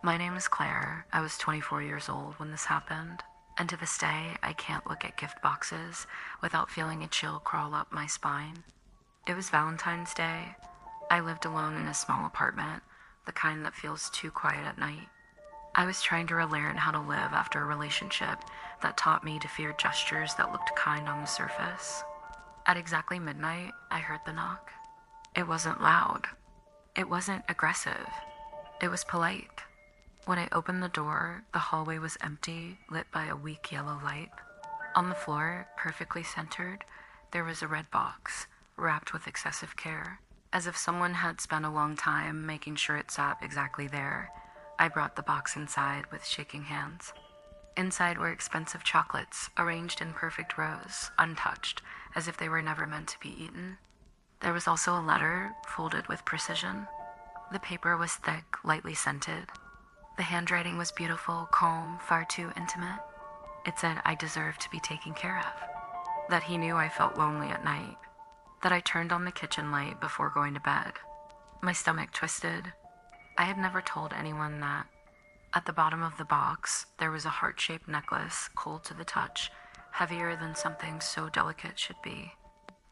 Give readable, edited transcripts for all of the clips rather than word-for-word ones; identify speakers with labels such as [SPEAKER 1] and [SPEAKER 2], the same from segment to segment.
[SPEAKER 1] My name is Claire. I was 24 years old when this happened, and to this day, I can't look at gift boxes without feeling a chill crawl up my spine. It was Valentine's Day. I lived alone in a small apartment, the kind that feels too quiet at night. I was trying to relearn how to live after a relationship that taught me to fear gestures that looked kind on the surface. At exactly midnight, I heard the knock. It wasn't loud. It wasn't aggressive. It was polite. When I opened the door, the hallway was empty, lit by a weak yellow light. On the floor, perfectly centered, there was a red box, wrapped with excessive care, as if someone had spent a long time making sure it sat exactly there. I brought the box inside with shaking hands. Inside were expensive chocolates, arranged in perfect rows, untouched, as if they were never meant to be eaten. There was also a letter, folded with precision. The paper was thick, lightly scented. The handwriting was beautiful, calm, far too intimate. It said I deserved to be taken care of. That he knew I felt lonely at night. That I turned on the kitchen light before going to bed. My stomach twisted. I had never told anyone that. At the bottom of the box, there was a heart-shaped necklace, cold to the touch, heavier than something so delicate should be.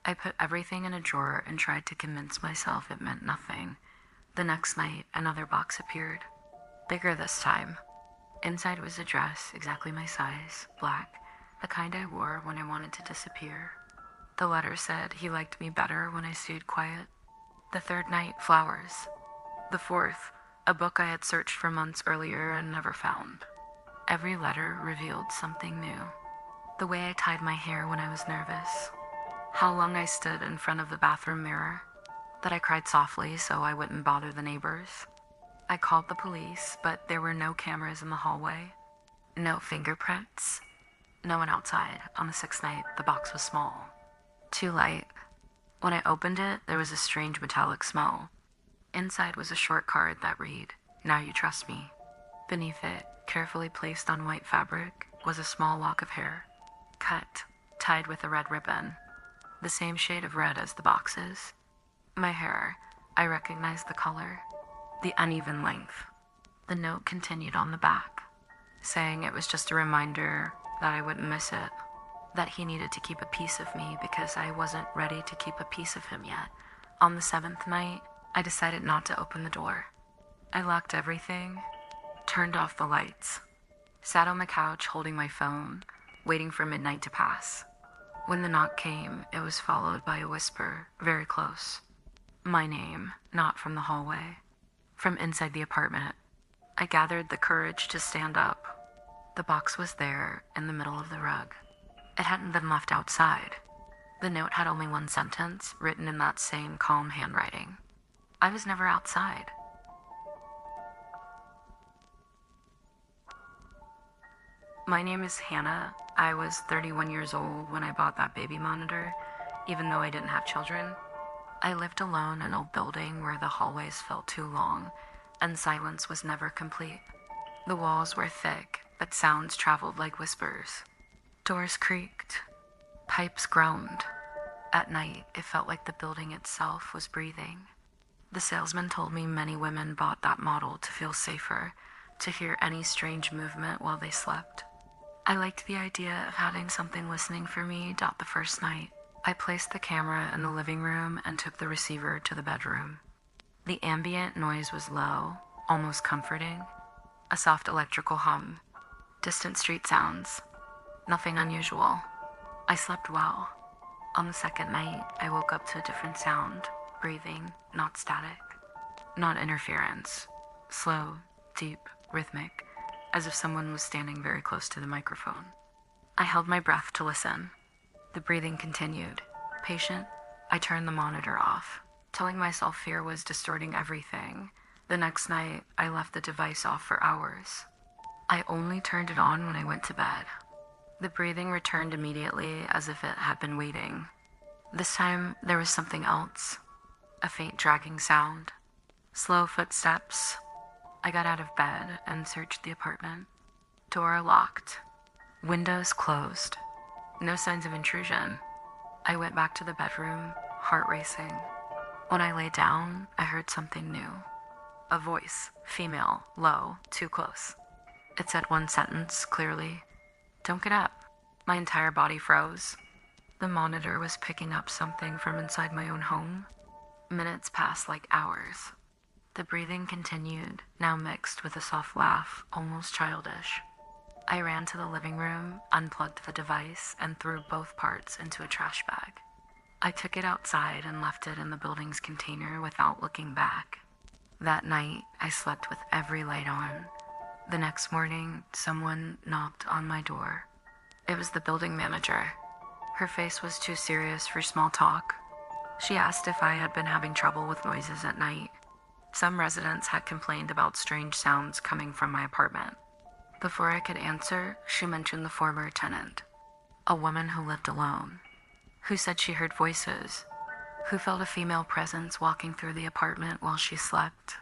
[SPEAKER 1] I put everything in a drawer and tried to convince myself it meant nothing. The next night, another box appeared. Bigger this time. Inside was a dress, exactly my size, black, the kind I wore when I wanted to disappear. The letter said he liked me better when I stayed quiet. The third night, flowers. The fourth, a book I had searched for months earlier and never found. Every letter revealed something new. The way I tied my hair when I was nervous. How long I stood in front of the bathroom mirror. That I cried softly so I wouldn't bother the neighbors. I called the police, but there were no cameras in the hallway. No fingerprints. No one outside. On the sixth night, the box was small. Too light. When I opened it, there was a strange metallic smell. Inside was a short card that read, "Now you trust me." Beneath it, carefully placed on white fabric, was a small lock of hair. Cut, tied with a red ribbon. The same shade of red as the boxes. My hair. I recognized the color. The uneven length. The note continued on the back, saying it was just a reminder that I wouldn't miss it. That he needed to keep a piece of me because I wasn't ready to keep a piece of him yet. On the seventh night, I decided not to open the door. I locked everything, turned off the lights, sat on the couch holding my phone, waiting for midnight to pass. When the knock came, it was followed by a whisper, very close. My name, not from the hallway, from inside the apartment. I gathered the courage to stand up. The box was there, in the middle of the rug. It hadn't been left outside. The note had only one sentence, written in that same calm handwriting. I was never outside. My name is Hannah. I was 31 years old when I bought that baby monitor, even though I didn't have children. I lived alone in an old building where the hallways felt too long, and silence was never complete. The walls were thick, but sounds traveled like whispers. Doors creaked. Pipes groaned. At night, it felt like the building itself was breathing. The salesman told me many women bought that model to feel safer, to hear any strange movement while they slept. I liked the idea of having something listening for me. The first night, I placed the camera in the living room and took the receiver to the bedroom. The ambient noise was low, almost comforting. A soft electrical hum. Distant street sounds. Nothing unusual. I slept well. On the second night, I woke up to a different sound. Breathing, not static. Not interference. Slow, deep, rhythmic, as if someone was standing very close to the microphone. I held my breath to listen. The breathing continued. Patient, I turned the monitor off, telling myself fear was distorting everything. The next night, I left the device off for hours. I only turned it on when I went to bed. The breathing returned immediately, as if it had been waiting. This time, there was something else. A faint dragging sound. Slow footsteps. I got out of bed and searched the apartment. Door locked. Windows closed. No signs of intrusion. I went back to the bedroom, heart racing. When I lay down, I heard something new. A voice, female, low, too close. It said one sentence, clearly. Don't get up. My entire body froze. The monitor was picking up something from inside my own home. Minutes passed like hours. The breathing continued, now mixed with a soft laugh, almost childish. I ran to the living room, unplugged the device, and threw both parts into a trash bag. I took it outside and left it in the building's container without looking back. That night, I slept with every light on. The next morning, someone knocked on my door. It was the building manager. Her face was too serious for small talk. She asked if I had been having trouble with noises at night. Some residents had complained about strange sounds coming from my apartment. Before I could answer, she mentioned the former tenant, a woman who lived alone, who said she heard voices, who felt a female presence walking through the apartment while she slept.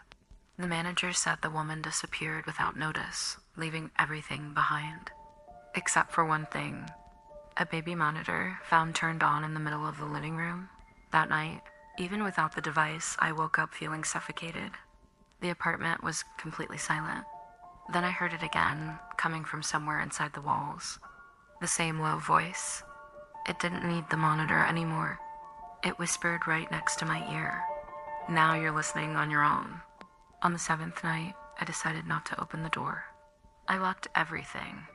[SPEAKER 1] The manager said the woman disappeared without notice, leaving everything behind. Except for one thing, a baby monitor found turned on in the middle of the living room. That night, even without the device, I woke up feeling suffocated. The apartment was completely silent. Then I heard it again, coming from somewhere inside the walls. The same low voice. It didn't need the monitor anymore. It whispered right next to my ear. Now you're listening on your own. On the 7th night, I decided not to open the door. I locked everything,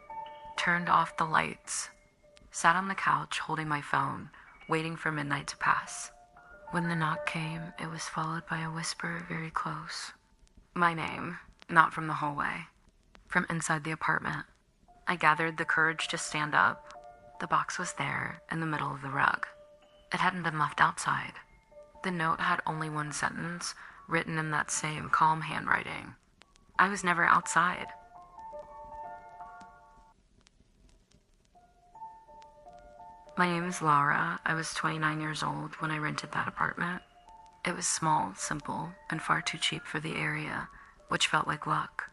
[SPEAKER 1] turned off the lights, sat on the couch holding my phone, waiting for midnight to pass. When the knock came, it was followed by a whisper very close. My name, not from the hallway, from inside the apartment. I gathered the courage to stand up. The box was there, in the middle of the rug. It hadn't been left outside. The note had only one sentence, written in that same calm handwriting. I was never outside. My name is Laura. I was 29 years old when I rented that apartment. It was small, simple, and far too cheap for the area, which felt like luck.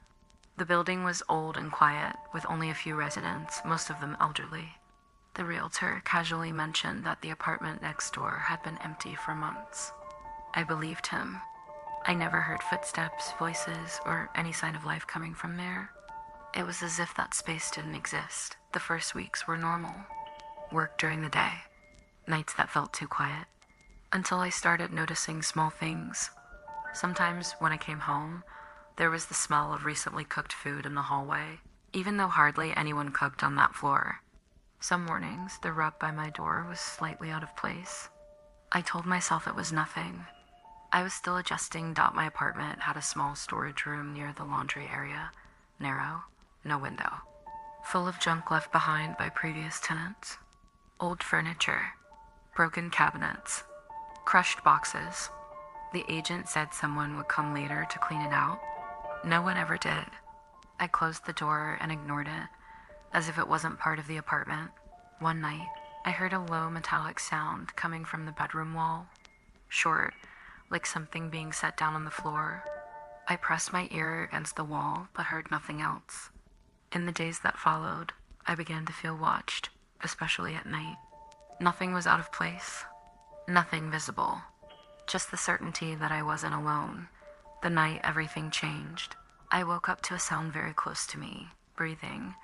[SPEAKER 1] The building was old and quiet, with only a few residents, most of them elderly. The realtor casually mentioned that the apartment next door had been empty for months. I believed him. I never heard footsteps, voices, or any sign of life coming from there. It was as if that space didn't exist. The first weeks were normal. Work during the day, nights that felt too quiet, until I started noticing small things. Sometimes when I came home, there was the smell of recently cooked food in the hallway, even though hardly anyone cooked on that floor. Some mornings, the rug by my door was slightly out of place. I told myself it was nothing. I was still adjusting. My apartment had a small storage room near the laundry area, narrow, no window, full of junk left behind by previous tenants. Old furniture, broken cabinets, crushed boxes. The agent said someone would come later to clean it out. No one ever did. I closed the door and ignored it, as if it wasn't part of the apartment. One night, I heard a low metallic sound coming from the bedroom wall. Short, like something being set down on the floor. I pressed my ear against the wall, but heard nothing else. In the days that followed, I began to feel watched, especially at night. Nothing was out of place. Nothing visible. Just the certainty that I wasn't alone. The night everything changed. I woke up to a sound very close to me, breathing.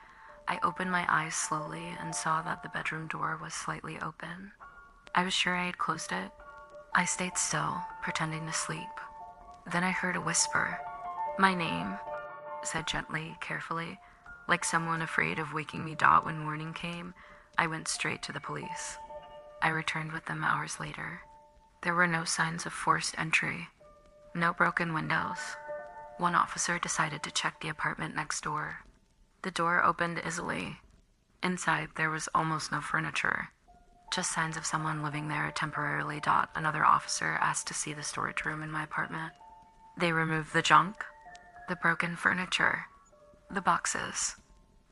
[SPEAKER 1] I opened my eyes slowly and saw that the bedroom door was slightly open. I was sure I had closed it. I stayed still, pretending to sleep. Then I heard a whisper. My name, said gently, carefully, like someone afraid of waking me. When morning came, I went straight to the police. I returned with them hours later. There were no signs of forced entry, no broken windows. One officer decided to check the apartment next door. The door opened easily. Inside, there was almost no furniture, just signs of someone living there temporarily. Another officer asked to see the storage room in my apartment. They removed the junk, the broken furniture, the boxes.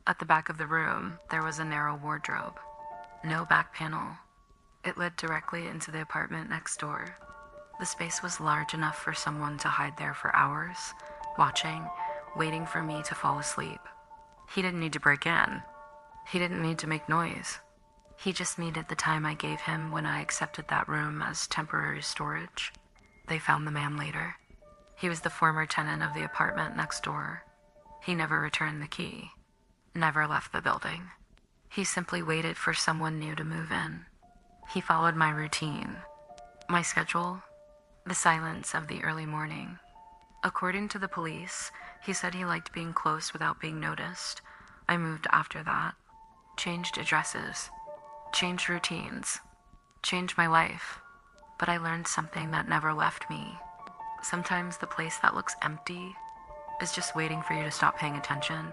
[SPEAKER 1] At the back of the room, there was a narrow wardrobe. No back panel. It led directly into the apartment next door. The space was large enough for someone to hide there for hours, watching, waiting for me to fall asleep. He didn't need to break in. He didn't need to make noise. He just needed the time I gave him when I accepted that room as temporary storage. They found the man later. He was the former tenant of the apartment next door. He never returned the key, never left the building. He simply waited for someone new to move in. He followed my routine, my schedule, the silence of the early morning. According to the police, he said he liked being close without being noticed. I moved after that, changed addresses, changed routines, changed my life. But I learned something that never left me. Sometimes the place that looks empty is just waiting for you to stop paying attention.